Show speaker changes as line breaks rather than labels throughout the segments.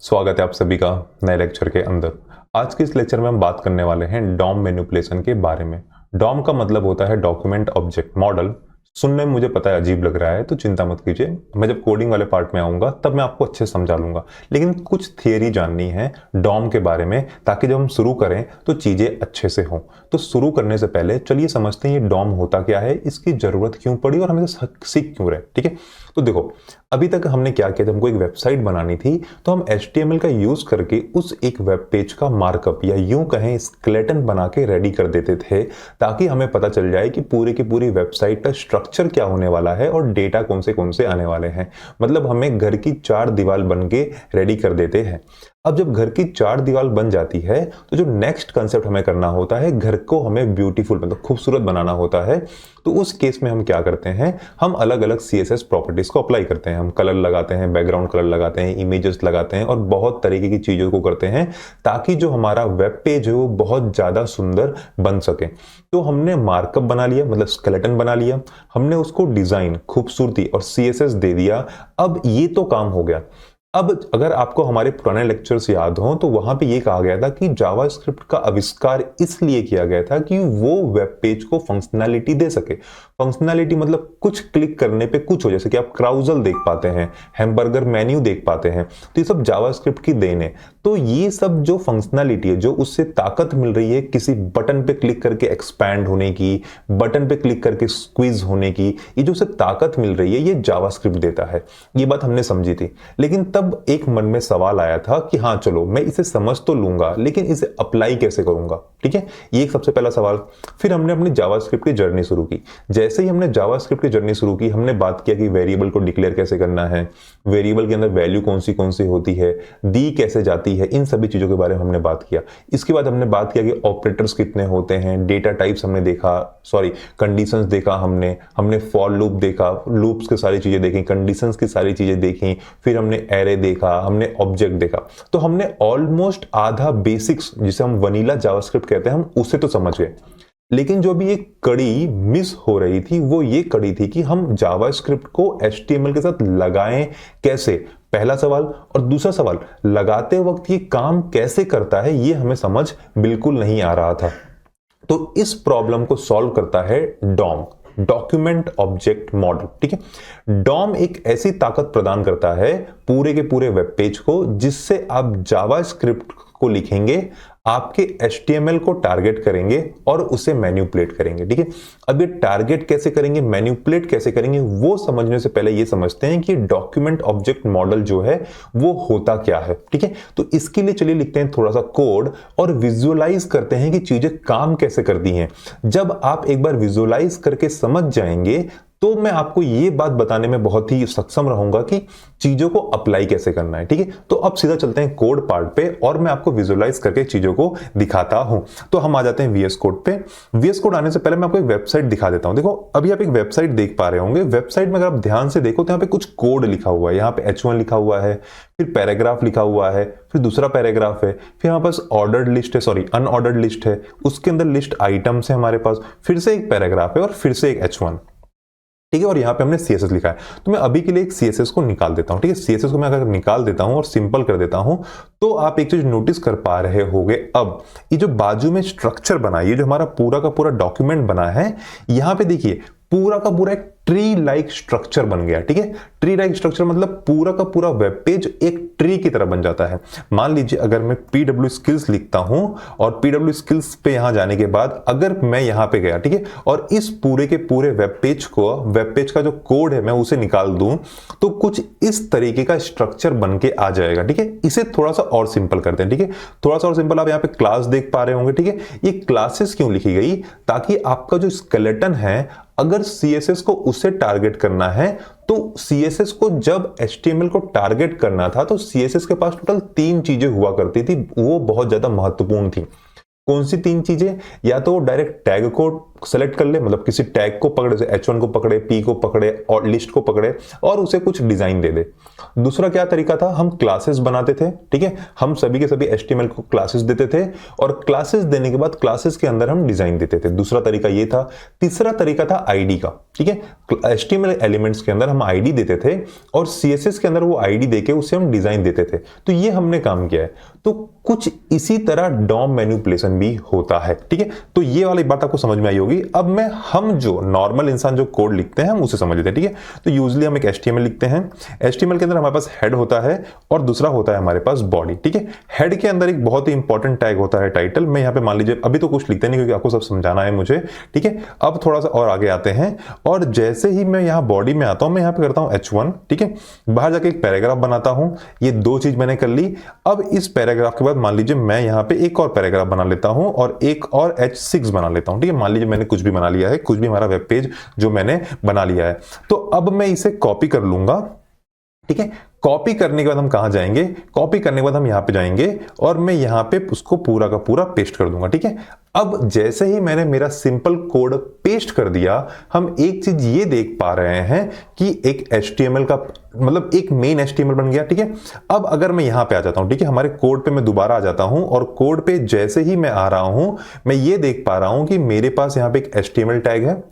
स्वागत है आप सभी का नए लेक्चर के अंदर। आज के इस लेक्चर में हम बात करने वाले हैं डॉम मैनिपुलेशन के बारे में। डॉम का मतलब होता है डॉक्यूमेंट ऑब्जेक्ट मॉडल। सुनने में मुझे पता है अजीब लग रहा है, तो चिंता मत कीजिए, मैं जब कोडिंग वाले पार्ट में आऊंगा तब मैं आपको अच्छे से समझा लूंगा। लेकिन कुछ थियरी जाननी है डॉम के बारे में, ताकि जब हम शुरू करें तो चीजें अच्छे से हों। तो शुरू करने से पहले चलिए समझते हैं ये डॉम होता क्या है, इसकी जरूरत क्यों पड़ी और हमें सीख क्यों रहे। ठीक है, तो देखो अभी तक हमने क्या किया, जब हमको एक वेबसाइट बनानी थी तो हम HTML का यूज करके उस एक वेब पेज का मार्कअप या यूं कहें स्केलेटन बना के रेडी कर देते थे, ताकि हमें पता चल जाए कि पूरी की पूरी वेबसाइट का स्ट्रक्चर क्या होने वाला है और डेटा कौन से आने वाले हैं। मतलब हमें घर की 4 दीवार बन के रेडी कर देते हैं। अब जब घर की 4 दीवार बन जाती है तो जो नेक्स्ट कंसेप्ट हमें करना होता है, घर को हमें ब्यूटीफुल मतलब खूबसूरत बनाना होता है। तो उस केस में हम क्या करते हैं, हम अलग अलग CSS प्रॉपर्टीज को अप्लाई करते हैं। हम कलर लगाते हैं, बैकग्राउंड कलर लगाते हैं, इमेजेस लगाते हैं और बहुत तरीके की चीजों को करते हैं, ताकि जो हमारा वेब पेज है वो बहुत ज्यादा सुंदर बन सके। तो हमने मार्कअप बना लिया, मतलब स्केलेटन बना लिया, हमने उसको डिजाइन खूबसूरती और CSS दे दिया। अब ये तो काम हो गया। अब अगर आपको हमारे पुराने लेक्चर्स याद हो तो वहां पे ये कहा गया था कि जावास्क्रिप्ट का आविष्कार इसलिए किया गया था कि वो वेब पेज को फंक्शनैलिटी दे सके। फंक्शनैलिटी मतलब कुछ क्लिक करने पे कुछ हो, जैसे कि आप क्राउजल देख पाते हैं, हैमबर्गर मेन्यू देख पाते हैं, तो ये सब जावास्क्रिप्ट की देन है। तो ये सब जो फंक्शनैलिटी है, जो उससे ताकत मिल रही है किसी बटन पे क्लिक करके एक्सपैंड होने की, बटन पे क्लिक करके स्क्वीज होने की, ये जो उसे ताकत मिल रही है ये जावास्क्रिप्ट देता है। ये बात हमने समझी थी। लेकिन तब एक मन में सवाल आया था कि हाँ चलो मैं इसे समझ तो लूंगा, लेकिन इसे अप्लाई कैसे करूंगा। ठीक है, ये एक सबसे पहला सवाल। फिर हमने अपनी जावास्क्रिप्ट की जर्नी शुरू की। जैसे ही हमने जावास्क्रिप्ट की जर्नी शुरू की, हमने बात किया कि वेरिएबल को डिक्लेयर कैसे करना है, वेरिएबल के अंदर वैल्यू कौन सी होती है, दी कैसे जाती है, इन सभी चीजों के बारे में हमने बात किया। इसके बाद हमने बात किया कि ऑपरेटर्स कितने होते हैं, डेटा टाइप्स हमने देखा, कंडीशंस देखा, हमने फॉर लूप देखा, लूप्स की सारी चीजें देखी, कंडीशंस की सारी चीजें देखी, फिर हमने एरे देखा, हमने ऑब्जेक्ट देखा। तो हमने ऑलमोस्ट आधा बेसिक्स, जिसे हम वनीला जावास्क्रिप्ट कहते हैं, हम उसे तो समझ गए। लेकिन जो भी एक कड़ी मिस हो रही थी वो ये कड़ी थी कि हम जावास्क्रिप्ट को HTML के साथ लगाएं कैसे, पहला सवाल। और दूसरा सवाल, लगाते वक्त ये काम कैसे करता है, ये हमें समझ बिल्कुल नहीं आ रहा था। तो इस प्रॉब्लम को सॉल्व करता है डॉम, डॉक्यूमेंट ऑब्जेक्ट मॉडल। ठीक है, डॉम एक ऐसी ताकत प्रदान करता है पूरे के पूरे वेब पेज को, जिससे आप जावास्क्रिप्ट को लिखेंगे, आपके HTML को टारगेट करेंगे और उसे मैनिपुलेट करेंगे। ठीक है, अब ये टारगेट कैसे करेंगे, मैनिपुलेट कैसे करेंगे, वो समझने से पहले ये समझते हैं कि डॉक्यूमेंट ऑब्जेक्ट मॉडल जो है वो होता क्या है। ठीक है, तो इसके लिए चलिए लिखते हैं थोड़ा सा कोड और विजुअलाइज करते हैं कि चीजें काम कैसे करती हैं। जब आप एक बार विजुअलाइज करके समझ जाएंगे तो मैं आपको ये बात बताने में बहुत ही सक्षम रहूंगा कि चीजों को अप्लाई कैसे करना है। ठीक है, तो अब सीधा चलते हैं कोड पार्ट पे और मैं आपको विजुअलाइज करके चीजों को दिखाता हूं। तो हम आ जाते हैं VS कोड पे। VS कोड आने से पहले मैं आपको एक वेबसाइट दिखा देता हूं। देखो अभी आप एक वेबसाइट देख पा रहे होंगे। वेबसाइट में अगर आप ध्यान से देखो तो यहाँ पे कुछ कोड लिखा हुआ है। यहाँ पे H1 लिखा हुआ है, फिर पैराग्राफ लिखा हुआ है, फिर दूसरा पैराग्राफ है, फिर हमारे पास ऑर्डर्ड लिस्ट है, अनऑर्डर्ड लिस्ट है, उसके अंदर लिस्ट आइटम्स है हमारे पास, फिर से एक पैराग्राफ है और फिर से एक H1। ठीक है, और यहाँ पे हमने CSS लिखा है। तो मैं अभी के लिए एक CSS को निकाल देता हूँ। ठीक है, CSS को मैं अगर निकाल देता हूँ और सिंपल कर देता हूँ तो आप एक चीज नोटिस कर पा रहे होंगे। अब ये जो बाजू में स्ट्रक्चर बना है, ये जो हमारा पूरा का पूरा डॉक्यूमेंट बना है, यहाँ पे देखिए पूरा का पूरा एक ट्री लाइक स्ट्रक्चर बन गया। ठीक है, ट्री लाइक स्ट्रक्चर मतलब पूरा का पूरा वेब पेज एक ट्री की तरह बन जाता है। मान लीजिए अगर मैं PW स्किल्स लिखता हूं और PW स्किल्स पे यहां जाने के बाद अगर मैं यहां पे गया, ठीक है, और इस पूरे के पूरे वेब पेज का जो कोड है मैं उसे निकाल दूं, तो कुछ इस तरीके का स्ट्रक्चर बन के आ जाएगा। ठीक है, इसे थोड़ा सा और सिंपल करते हैं। ठीक है, थोड़ा सा और सिंपल, आप यहाँ पे क्लास देख पा रहे होंगे। ठीक है, ये क्लासेस क्यों लिखी गई, ताकि आपका जो स्केलेटन है अगर CSS को उसे टारगेट करना है तो CSS को जब HTML को टारगेट करना था तो CSS के पास टोटल 3 चीजें हुआ करती थी, वो बहुत ज्यादा महत्वपूर्ण थी। कौन सी 3 चीजें, या तो डायरेक्ट टैग को सेलेक्ट कर ले, मतलब किसी टैग को पकड़े, जैसे H1 को पकड़े, P को पकड़े और लिस्ट को पकड़े और उसे कुछ डिजाइन दे दे। दूसरा क्या तरीका था, हम क्लासेस बनाते थे, ठीक है, हम सभी के सभी HTML को क्लासेस देते थे और क्लासेस देने के बाद क्लासेस के अंदर हम डिजाइन देते थे। दूसरा तरीका ये था। तीसरा तरीका था आईडी का, ठीक है, HTML एलिमेंट्स के अंदर हम आईडी देते थे और CSS के अंदर वो आईडी देके उसे हम डिजाइन देते थे। तो ये हमने काम किया है। तो कुछ इसी तरह डॉम मैनिपुलेशन भी होता है, ठीक है। तो ये वाली बात आपको समझ में आई होगी। अब हम जो नॉर्मल इंसान जो कोड लिखते हैं हम उसे समझ लेते हैं, ठीक है। तो यूजली हम एक HTML लिखते हैं। HTML के अंदर हमारे पास हेड होता है और दूसरा होता है हमारे पास बॉडी, ठीक है। हेड के अंदर एक बहुत ही इंपॉर्टेंट टैग होता है टाइटल। मैं यहाँ पे मान लीजिए अभी तो कुछ लिखते नहीं क्योंकि आपको सब समझाना है मुझे, ठीक है। अब थोड़ा सा और आगे आते हैं और जैसे ही मैं यहाँ बॉडी में आता हूँ, मैं यहाँ पे करता हूँ H1, ठीक है। बाहर जाके एक पैराग्राफ बनाता हूँ। ये दो चीज मैंने कर ली। अब इस पैराग्राफ के बाद मान लीजिए मैं यहाँ पे एक और पैराग्राफ बना लेता हूँ और एक और H6 बना लेता हूँ, ठीक है। मान लीजिए मैंने कुछ भी बना लिया है, कुछ भी हमारा वेब पेज जो मैंने बना लिया है। तो अब मैं इसे कॉपी कर लूंगा, ठीक है। कॉपी करने के बाद हम कहां जाएंगे, कॉपी करने के बाद हम यहां पे जाएंगे और मैं यहां पे उसको पूरा का पूरा पेस्ट कर दूंगा, ठीक है। अब जैसे ही मैंने मेरा सिंपल कोड पेस्ट कर दिया, हम एक चीज ये देख पा रहे हैं कि एक HTML का मतलब एक मेन HTML बन गया, ठीक है। अब अगर मैं यहां पे आ जाता हूं, ठीक है, हमारे कोड पे मैं दोबारा आ जाता हूं और कोड पे जैसे ही मैं आ रहा हूं, मैं ये देख पा रहा हूं कि मेरे पास यहां पे एक HTML टैग है,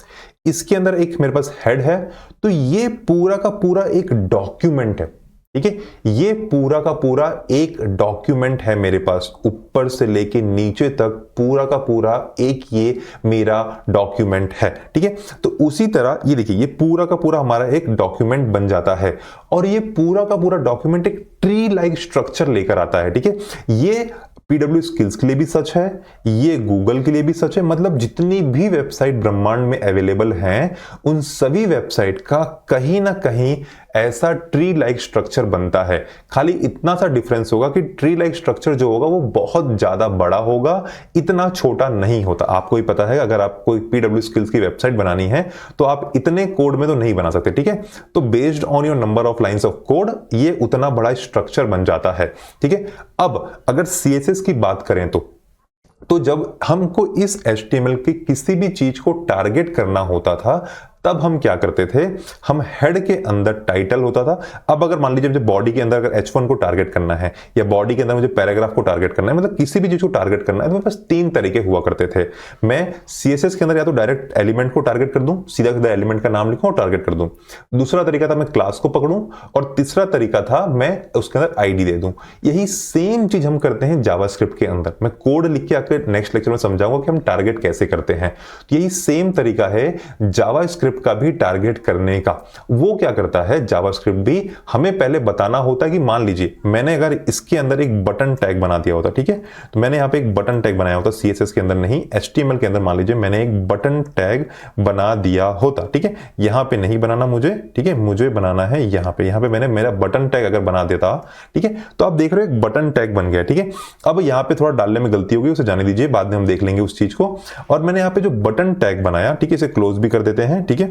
इसके अंदर एक मेरे पास हेड है। तो ये पूरा का पूरा एक डॉक्यूमेंट है, ठीक है। ये पूरा का पूरा एक डॉक्यूमेंट है मेरे पास, ऊपर से लेके नीचे तक पूरा का पूरा एक ये मेरा डॉक्यूमेंट है, ठीक है। तो उसी तरह ये देखिए, ये पूरा का पूरा हमारा एक डॉक्यूमेंट बन जाता है और ये पूरा का पूरा डॉक्यूमेंट एक ट्री लाइक स्ट्रक्चर लेकर आता है, ठीक है। ये PW स्किल्स के लिए भी सच है, ये गूगल के लिए भी सच है। मतलब जितनी भी वेबसाइट ब्रह्मांड में अवेलेबल हैं, उन सभी वेबसाइट का कहीं ना कहीं ऐसा ट्री लाइक स्ट्रक्चर बनता है। खाली इतना सा डिफरेंस होगा कि ट्री लाइक स्ट्रक्चर जो होगा वो बहुत ज्यादा बड़ा होगा, इतना छोटा नहीं होता। आपको ही पता है, अगर आप कोई PW स्किल्स की वेबसाइट बनानी है तो आप इतने कोड में तो नहीं बना सकते, ठीक है। तो based on your number of lines of code ये उतना बड़ा स्ट्रक्चर बन जाता है, ठीक है। अब अगर CSS की बात करें तो जब हमको इस HTML की किसी भी चीज को टारगेट करना होता था, तब हम क्या करते थे, हम हेड के अंदर टाइटल होता था। अब अगर मान लीजिए मुझे बॉडी के अंदर अगर H1 को टारगेट करना है या बॉडी के अंदर मुझे पैराग्राफ को टारगेट करना है, मतलब किसी भी चीज को टारगेट करना है, तो मेरे पास तीन तरीके हुआ करते थे। मैं CSS के अंदर या तो डायरेक्ट एलिमेंट को टारगेट कर दूं, सीधा सीधा एलिमेंट का नाम लिखूं और टारगेट कर दूं। दूसरा तरीका था मैं क्लास को पकड़ूं और तीसरा तरीका था मैं उसके अंदर आईडी दे दूं। यही सेम चीज हम करते हैं जावास्क्रिप्ट के अंदर। मैं कोड लिख के आकर नेक्स्ट लेक्चर में समझाऊंगा कि हम टारगेट कैसे करते हैं। तो यही सेम तरीका है जावास्क्रिप्ट का भी टारगेट करने का। वो क्या करता है, जावास्क्रिप्ट भी हमें पहले बताना होता है कि मान लीजिए मैंने अगर इसके अंदर एक बटन टैग बना दिया होता, ठीक है, तो मैंने यहाँ पे एक बटन टैग बनाया होता CSS के अंदर नहीं, HTML के अंदर मान लीजिए मैंने एक बटन टैग बना दिया होता, ठीक है। यहाँ पे नहीं बनाना मुझे, ठीक है, मुझे बनाना है यहाँ पे मैंने मेरा बटन टैग अगर बना देता, ठीक है, तो आप देख रहे हो एक बटन टैग बन गया, ठीक है। अब यहाँ पे थोड़ा डालने में गलती होगी, उसे जाने दीजिए, बाद में हम देख लेंगे उस चीज को। और मैंने यहाँ पे जो बटन टैग बनाया, ठीक है, इसे क्लोज भी कर देते हैं, ठीक है,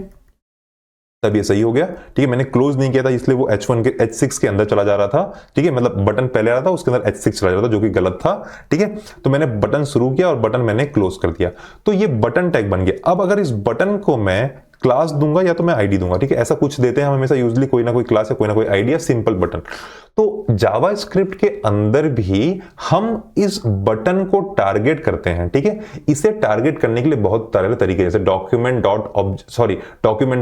तब ये सही हो गया, ठीक है। मैंने क्लोज नहीं किया था इसलिए वो H1 के H6 के अंदर चला जा रहा था, ठीक है, मतलब बटन पहले आ रहा था उसके अंदर H6 चला जा रहा था, जो कि गलत था, ठीक है। तो मैंने बटन शुरू किया और बटन मैंने क्लोज कर दिया, तो ये बटन टैग बन गया। अब अगर इस बटन को मैं क्लास दूंगा या तो मैं आईडी दूंगा, ठीक है, ऐसा कुछ देते हैं हम हमेशा यूजली, कोई ना कोई क्लास या कोई ना कोई आईडी या सिंपल बटन। तो जावास्क्रिप्ट के अंदर भी हम इस बटन को टारगेट करते हैं, ठीक है। इसे टारगेट करने के लिए बहुत सारे तरीके, जैसे document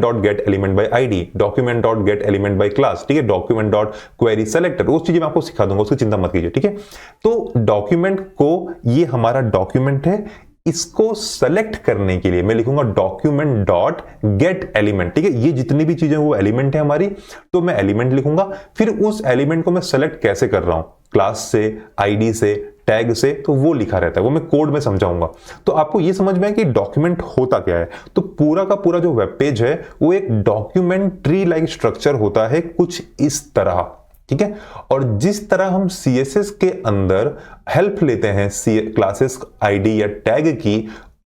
dot gate element by ID, document dot gate element by class, ठीक है, डॉक्यूमेंट डॉट क्वेरी सेलेक्टर, वो चीजें मैं आपको सिखा दूंगा, उसकी चिंता मत कीजिए, ठीक है। तो डॉक्यूमेंट को, ये हमारा डॉक्यूमेंट है, इसको सेलेक्ट करने के लिए मैं लिखूंगा डॉक्यूमेंट डॉट गेट एलिमेंट, ठीक है। ये जितनी भी चीजें वो एलिमेंट है हमारी, तो मैं एलिमेंट लिखूंगा। फिर उस एलिमेंट को मैं सेलेक्ट कैसे कर रहा हूं, क्लास से, आईडी से, टैग से, तो वो लिखा रहता है, वो मैं कोड में समझाऊंगा। तो आपको ये समझ में है कि डॉक्यूमेंट होता क्या है। तो पूरा का पूरा जो वेब पेज है वो एक डॉक्यूमेंट ट्री लाइक स्ट्रक्चर होता है, कुछ इस तरह, ठीक है। और जिस तरह हम CSS के अंदर हेल्प लेते हैं क्लासेस आईडी या टैग की,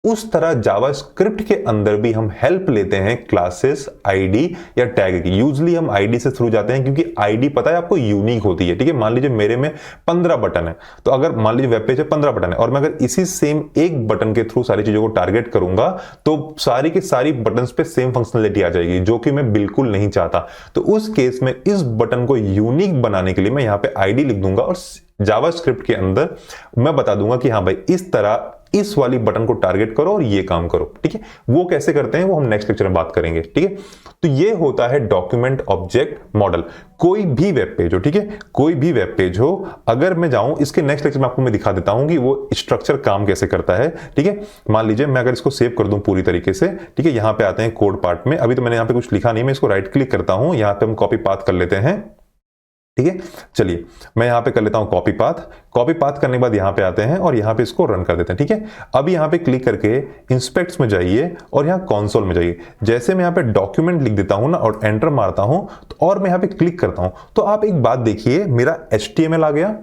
उस तरह जावास्क्रिप्ट के अंदर भी हम हेल्प लेते हैं क्लासेस आईडी या टैग की। यूजली हम आईडी से थ्रू जाते हैं क्योंकि आईडी पता है आपको यूनिक होती है, ठीक है। मान लीजिए मेरे में 15 बटन है, तो अगर मान लीजिए वेब पेज है 15 बटन है और मैं अगर इसी सेम एक बटन के थ्रू सारी चीजों को टारगेट करूंगा तो सारी की सारी बटन्स पे सेम फंक्शनलिटी आ जाएगी, जो कि मैं बिल्कुल नहीं चाहता। तो उस केस में इस बटन को यूनिक बनाने के लिए मैं यहां पे आईडी लिख दूंगा और जावास्क्रिप्ट के अंदर मैं बता दूंगा कि हाँ भाई इस तरह इस वाली बटन को टारगेट करो और ये काम करो, ठीक है। वो कैसे करते हैं वो हम नेक्स्ट लेक्चर में बात करेंगे, ठीक है। तो ये होता है डॉक्यूमेंट ऑब्जेक्ट मॉडल। कोई भी वेब पेज हो, ठीक है, कोई भी वेब पेज हो, अगर मैं जाऊं इसके नेक्स्ट लेक्चर में आपको मैं दिखा देता हूं कि वो स्ट्रक्चर काम कैसे करता है, ठीक है। मान लीजिए मैं अगर इसको सेव कर दूं पूरी तरीके से, ठीक है, यहां पे आते हैं कोड पार्ट में। अभी तो मैंने यहां पे कुछ लिखा नहीं, मैं इसको राइट क्लिक करता हूं, यहां पे हम कॉपी पाथ कर लेते हैं, ठीक है। चलिए मैं यहां पे कर लेता हूं कॉपी पाथ। कॉपी पाथ करने के बाद यहां पे आते हैं और यहां पे इसको रन कर देते हैं, ठीक है। अब यहां पे क्लिक करके इंस्पेक्ट्स में जाइए और यहां कंसोल में जाइए। जैसे मैं यहां पे डॉक्यूमेंट लिख देता हूं ना और एंटर मारता हूं तो और मैं यहां पे क्लिक करता हूं तो आप एक बात देखिए, मेरा HTML आ गया,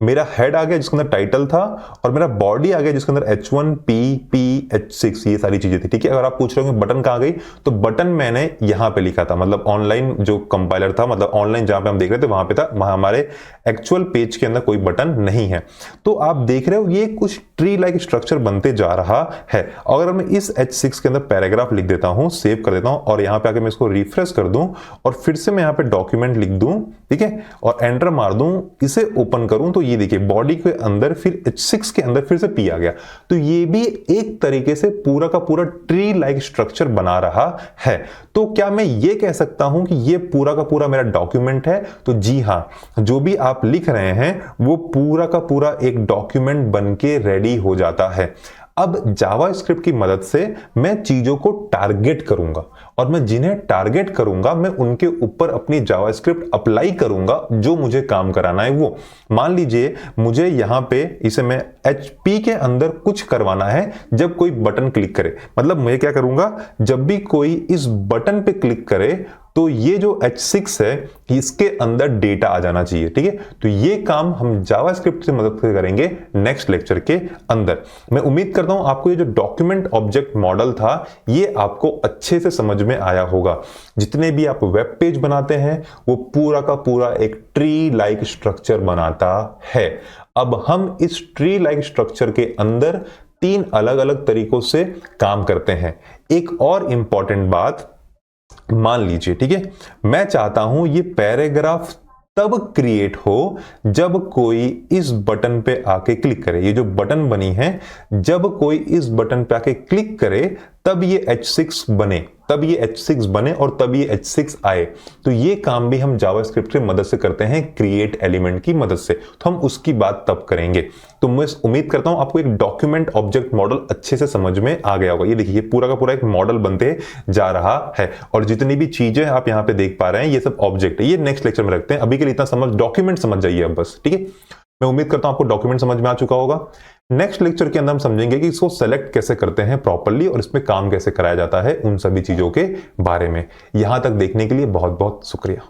मेरा हेड आ गया जिसके अंदर टाइटल था और मेरा बॉडी आ गया जिसके अंदर H1P P H6 ये सारी चीजें थी, ठीक है। अगर आप पूछ रहे हो बटन कहां गई, तो बटन मैंने यहां पे लिखा था, मतलब ऑनलाइन जो कंपाइलर था, मतलब ऑनलाइन जहां पे हम देख रहे थे वहां पे था, वहां हमारे एक्चुअल पेज के अंदर कोई बटन नहीं है। तो आप देख रहे हो ये कुछ ट्री लाइक स्ट्रक्चर बनते जा रहा है। अगर मैं इस H6 के अंदर पैराग्राफ लिख देता हूं, सेव कर देता हूं और यहां पे आके मैं इसको रिफ्रेश कर दूं और फिर से मैं यहां पे डॉक्यूमेंट लिख दूं, ठीक है, और एंटर मार दूं, इसे ओपन करूं तो ये देखिए बॉडी के अंदर फिर H6 के अंदर फिर से P आ गया। तो ये भी एक तरीके से पूरा का पूरा ट्री लाइक स्ट्रक्चर बना रहा है। तो क्या मैं ये कह सकता हूं कि ये पूरा का पूरा मेरा डॉक्यूमेंट है? तो जी हां, जो भी आप लिख रहे हैं वो पूरा का पूरा एक डॉक्यूमेंट बन के रेडी हो जाता है। अब जावास्क्रिप्ट की मदद से मैं चीजों को टारगेट करूंगा और मैं जिन्हें टारगेट करूंगा मैं उनके ऊपर अपनी जावास्क्रिप्ट अप्लाई करूंगा जो मुझे काम कराना है वो। मान लीजिए मुझे यहां पे इसे मैं HP के अंदर कुछ करवाना है जब कोई बटन क्लिक करे, मतलब मैं क्या करूंगा, जब भी कोई इस बटन पे क्लिक करे तो ये जो H6 है इसके अंदर डेटा आ जाना चाहिए, ठीक है। तो ये काम हम जावास्क्रिप्ट से मदद से करेंगे नेक्स्ट लेक्चर के अंदर। मैं उम्मीद करता हूं आपको ये जो डॉक्यूमेंट ऑब्जेक्ट मॉडल था ये आपको अच्छे से समझ में आया होगा। जितने भी आप वेब पेज बनाते हैं वो पूरा का पूरा एक ट्री लाइक स्ट्रक्चर बनाता है। अब हम इस ट्री लाइक स्ट्रक्चर के अंदर 3 अलग अलग तरीकों से काम करते हैं। एक और इंपॉर्टेंट बात मान लीजिए, ठीक है, मैं चाहता हूं ये पैराग्राफ तब क्रिएट हो जब कोई इस बटन पे आके क्लिक करे। ये जो बटन बनी है, जब कोई इस बटन पे आके क्लिक करे तब ये H6 बने, तब ये H6 बने और तब ये H6 आए। तो ये काम भी हम जावास्क्रिप्ट की मदद से करते हैं क्रिएट एलिमेंट की मदद से, तो हम उसकी बात तब करेंगे। तो मैं उम्मीद करता हूं आपको एक डॉक्यूमेंट ऑब्जेक्ट मॉडल अच्छे से समझ में आ गया होगा। ये देखिए पूरा का पूरा एक मॉडल बनते जा रहा है और जितनी भी चीजें आप यहां पे देख पा रहे हैं ये सब ऑब्जेक्ट है। ये नेक्स्ट लेक्चर में रखते हैं, अभी के लिए इतना समझ, डॉक्यूमेंट समझ जाइए अब बस, ठीक है। मैं उम्मीद करता हूं आपको डॉक्यूमेंट समझ में आ चुका होगा। नेक्स्ट लेक्चर के अंदर हम समझेंगे कि इसको सेलेक्ट कैसे करते हैं प्रॉपर्ली और इसमें काम कैसे कराया जाता है, उन सभी चीजों के बारे में। यहां तक देखने के लिए बहुत बहुत शुक्रिया।